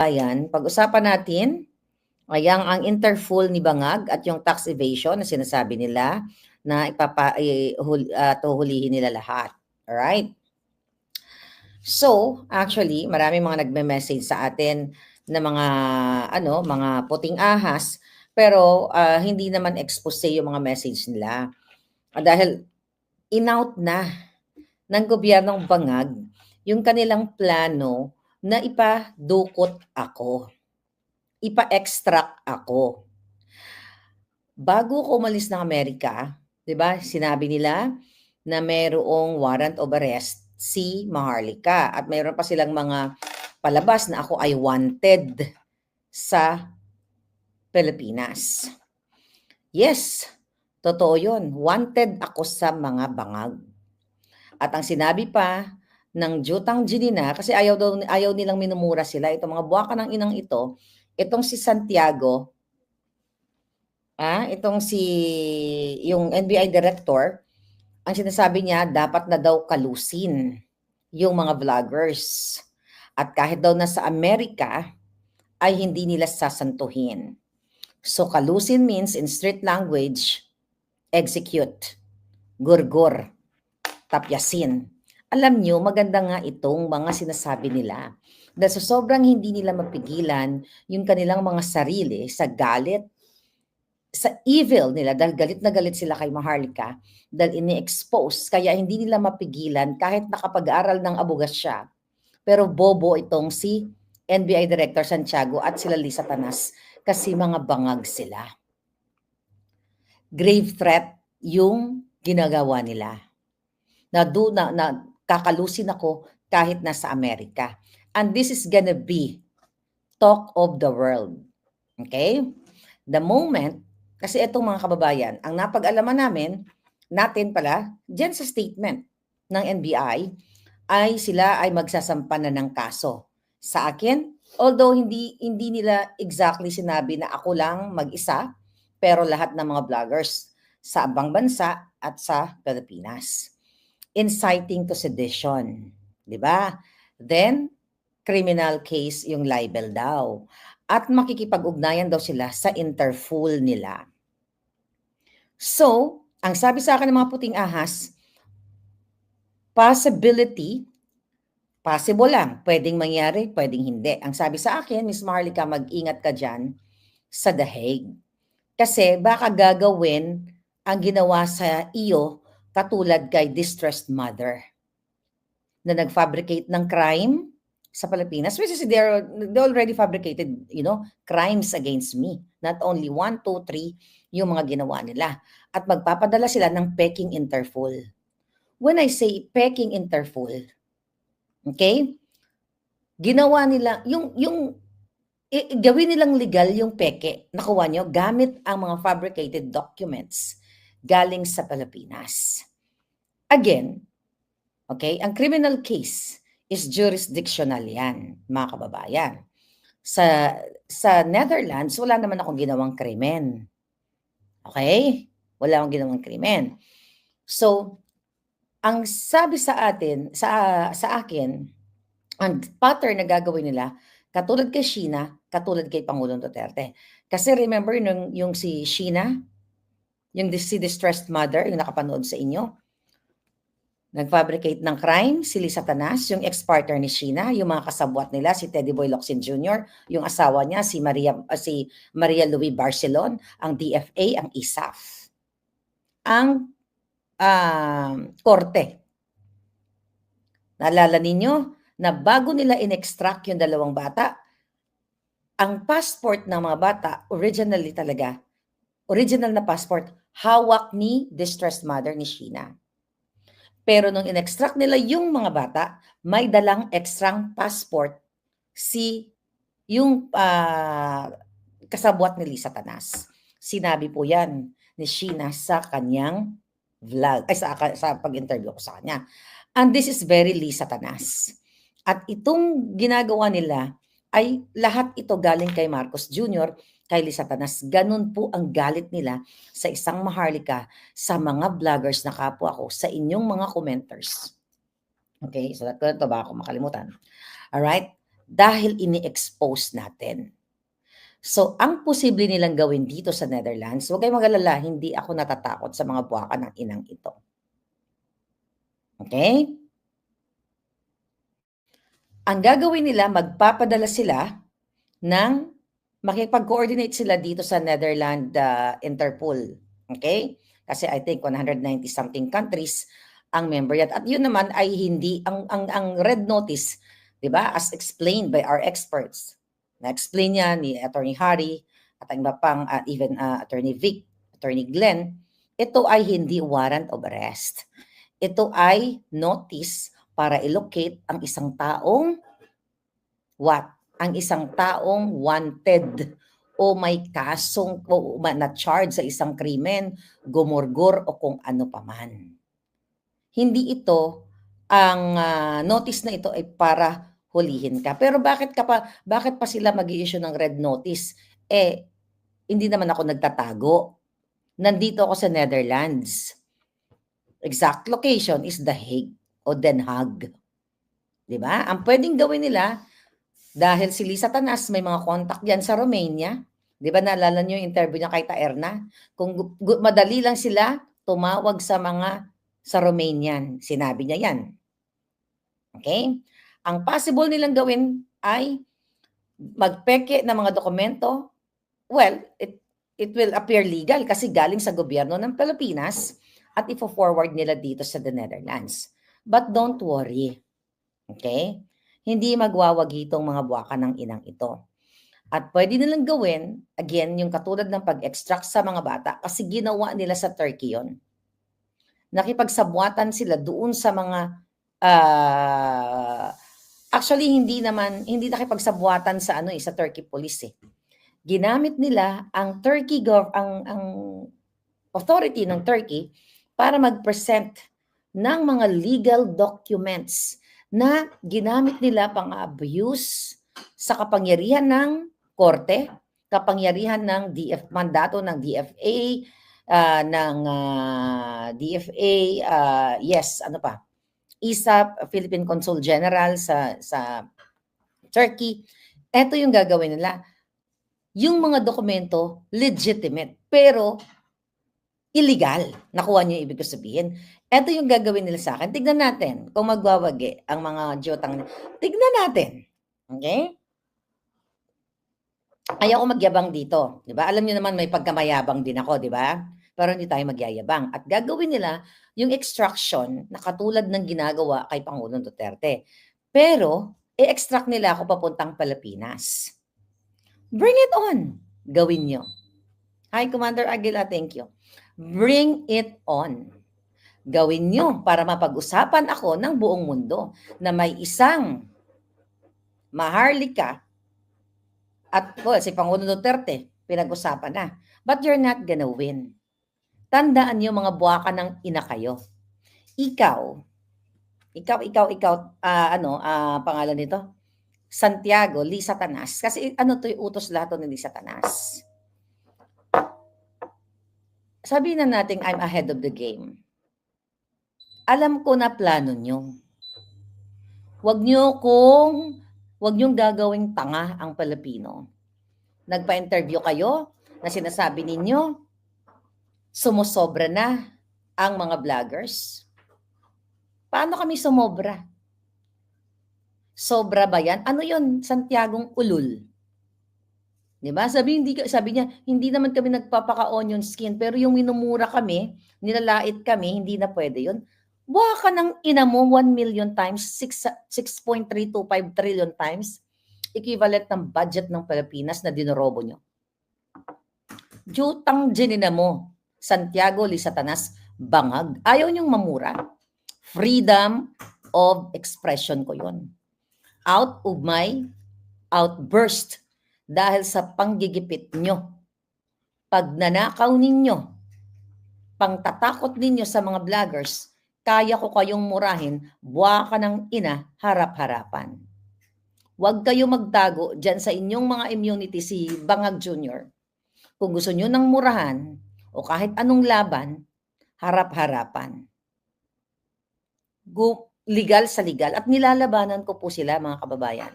Ayan, pag-usapan natin ang Interpol ni Bangag at yung tax evasion na sinasabi nila na huhulihin nila lahat. Alright? So, actually, marami mga nagme-message sa atin na mga puting ahas, pero hindi naman expose yung mga message nila. Dahil in-out na ng gobyernong Bangag yung kanilang plano na ipadukot ako. Ipa-extract ako. Bago ako umalis ng Amerika, 'di ba, sinabi nila na mayroong warrant of arrest si Maharlika at mayroon pa silang mga palabas na ako ay wanted sa Pilipinas. Yes, totoo 'yun. Wanted ako sa mga bangag. At ang sinabi pa ng Jutang Ginina, kasi ayaw nilang minumura sila, itong mga buwaka ng inang ito, itong si Santiago, yung NBI director, ang sinasabi niya, dapat na daw kalusin yung mga vloggers. At kahit daw nasa Amerika, ay hindi nila sasantuhin. So kalusin means, in street language, execute, gurgur, tapyasin. Alam nyo, maganda nga itong mga sinasabi nila. Dahil sa sobrang hindi nila mapigilan yung kanilang mga sarili sa galit, sa evil nila, dahil galit na galit sila kay Maharlika, dahil ini-expose, kaya hindi nila mapigilan kahit nakapag-aral ng abogasya. Pero bobo itong si NBI Director Santiago at sila Lisa Tanas kasi mga bangag sila. Grave threat yung ginagawa nila. Na kakalusin ako kahit nasa Amerika. And this is gonna be talk of the world. Okay? The moment, kasi itong mga kababayan, ang napag-alaman natin pala, dyan sa statement ng NBI, ay sila ay magsasampa na ng kaso. Sa akin, although hindi nila exactly sinabi na ako lang mag-isa, pero lahat ng mga vloggers sa ibang bansa at sa Pilipinas. Inciting to sedition. Di ba? Then, criminal case yung libel daw. At makikipag-ugnayan daw sila sa Interpol nila. So, ang sabi sa akin ng mga puting ahas, possible lang. Pwedeng mangyari, pwedeng hindi. Ang sabi sa akin, Miss Maharlika, mag-ingat ka dyan sa The Hague. Kasi baka gagawin ang ginawa sa iyo katulad kay distressed mother na nag-fabricate ng crime sa Pilipinas, which is they already fabricated, crimes against me. Not only 1, 2, 3 yung mga ginawa nila. At magpapadala sila ng Peking Interpol. When I say Peking Interpol, okay, ginawa nila, gawin nilang legal yung peke, nakuha nyo, gamit ang mga fabricated documents galing sa Pilipinas. Again, okay, ang criminal case is jurisdictional yan, mga kababayan. Sa Netherlands, wala naman akong ginawang krimen. Okay? Wala akong ginawang krimen. So, ang sabi sa akin, ang pattern na gagawin nila, katulad kay Sheena, katulad kay Pangulong Duterte. Kasi remember yung si Sheena, si distressed mother, yung nakapanood sa inyo, nag-fabricate ng crime, si Lisa Tanas, yung ex-partner ni Sheena, yung mga kasabwat nila, si Teddy Boy Locsin Jr., yung asawa niya, si Maria Louie Barcelon, ang DFA, ang ISAF. Ang korte. Naalala ninyo na bago nila in-extract yung dalawang bata, ang passport ng mga bata, original na passport, hawak ni distressed mother ni Sheena. Pero nung in-extract nila yung mga bata, may dalang extrang passport yung kasabwat ni Lisa Tanas. Sinabi po yan ni Sheena sa kanyang vlog, sa pag-interview ko sa kanya. And this is very Lisa Tanas. At itong ginagawa nila ay lahat ito galing kay Marcos Jr., kay Lisa Tanas. Ganun po ang galit nila sa isang Maharlika, sa mga vloggers na kapwa ko, sa inyong mga commenters. Okay, so ito ba ako makalimutan. Alright, dahil ini-expose natin. So, ang posible nilang gawin dito sa Netherlands, huwag kayong mag-alala, hindi ako natatakot sa mga buwaka ng inang ito. Okay? Ang gagawin nila, magpapadala sila ng makipag-coordinate sila dito sa Netherlands Interpol. Okay? Kasi I think 190 something countries ang member yan. At yun naman ay hindi ang red notice, 'di ba? As explained by our experts. Na-explain niya ni Attorney Harry at ang iba pang even Attorney Vic, Attorney Glenn, ito ay hindi warrant of arrest. Ito ay notice para i-locate ang isang taong ang isang taong wanted o may kasong o na-charge sa isang krimen, gumurgor o kung ano paman. Hindi ito ang notice na ito ay para hulihin ka. Pero bakit pa sila mag-i-issue ng red notice? Hindi naman ako nagtatago. Nandito ako sa Netherlands. Exact location is The Hague o Den Haag. 'Di ba? Ang pwedeng gawin nila, dahil si Lisa Tanas may mga contact diyan sa Romania, 'di ba naalala niyo yung interview niya kay Taerna? Kung madali lang sila tumawag sa Romanian, sinabi niya 'yan. Okay? Ang possible nilang gawin ay magpeke ng mga dokumento. Well, it will appear legal kasi galing sa gobyerno ng Pilipinas at ifo-forward nila dito sa the Netherlands. But don't worry. Okay? Hindi magwawagi itong mga buwaka ng inang ito. At pwede nilang gawin, again, yung katulad ng pag-extract sa mga bata kasi ginawa nila sa Turkey yon. Nakipagsabwatan sila doon sa mga actually hindi nakipagsabwatan sa sa Turkey police eh. Ginamit nila ang ang authority ng Turkey para mag-present ng mga legal documents na ginamit nila pang-abuse sa kapangyarihan ng korte, kapangyarihan ng mandato ng DFA, ISAF, Philippine Consul General sa Turkey. Ito yung gagawin nila. Yung mga dokumento, legitimate, pero illegal. Nakuha niyo yung ibig sabihin. Ito yung gagawin nila sa akin. Tignan natin kung magwawagi ang mga jotang. Tignan natin. Okay? Ayaw ko magyabang dito. Di ba? Alam niyo naman may pagkamayabang din ako, di ba? Pero hindi tayo magyayabang. At gagawin nila yung extraction na katulad ng ginagawa kay Pangulong Duterte. Pero, i-extract nila ako papuntang Pilipinas. Bring it on. Gawin nyo. Hi, Commander Aguila. Thank you. Bring it on. Gawin nyo para mapag-usapan ako ng buong mundo na may isang Maharlika at si Pangulong Duterte, pinag-usapan na. But you're not gonna win. Tandaan nyo mga buwaka ng ina kayo. Ikaw, pangalan nito? Santiago, Lisa Tanas. Kasi to yung utos lahat ni Lisa Tanas. Sabihin na natin, I'm ahead of the game. Alam ko na plano nyo. Huwag nyong gagawing tanga ang Pilipino. Nagpa-interview kayo na sinasabi ninyo, sumusobra na ang mga vloggers. Paano kami sumobra? Sobra ba yan? Ano yun? Santiagong ulul. Diba? Sabi niya, hindi naman kami nagpapaka-onion skin, pero yung minumura kami, nilalait kami, hindi na pwede yun. Buha ka ng ina mo 1 million times, 6.325 trillion times, equivalent ng budget ng Pilipinas na dinorobo nyo. Jutang ginina mo, Santiago, Lisa Tanas, bangag. Ayaw nyong mamura. Freedom of expression ko yun. Out of my outburst dahil sa panggigipit nyo, pagnanakaw ninyo, pangtatakot ninyo sa mga vloggers, kaya ko kayong murahin, buwa ka ng ina, harap-harapan. Huwag kayo magtago dyan sa inyong mga immunity, si Bangag Jr. Kung gusto nyo ng murahan, o kahit anong laban, harap-harapan. Legal sa legal. At nilalabanan ko po sila, mga kababayan.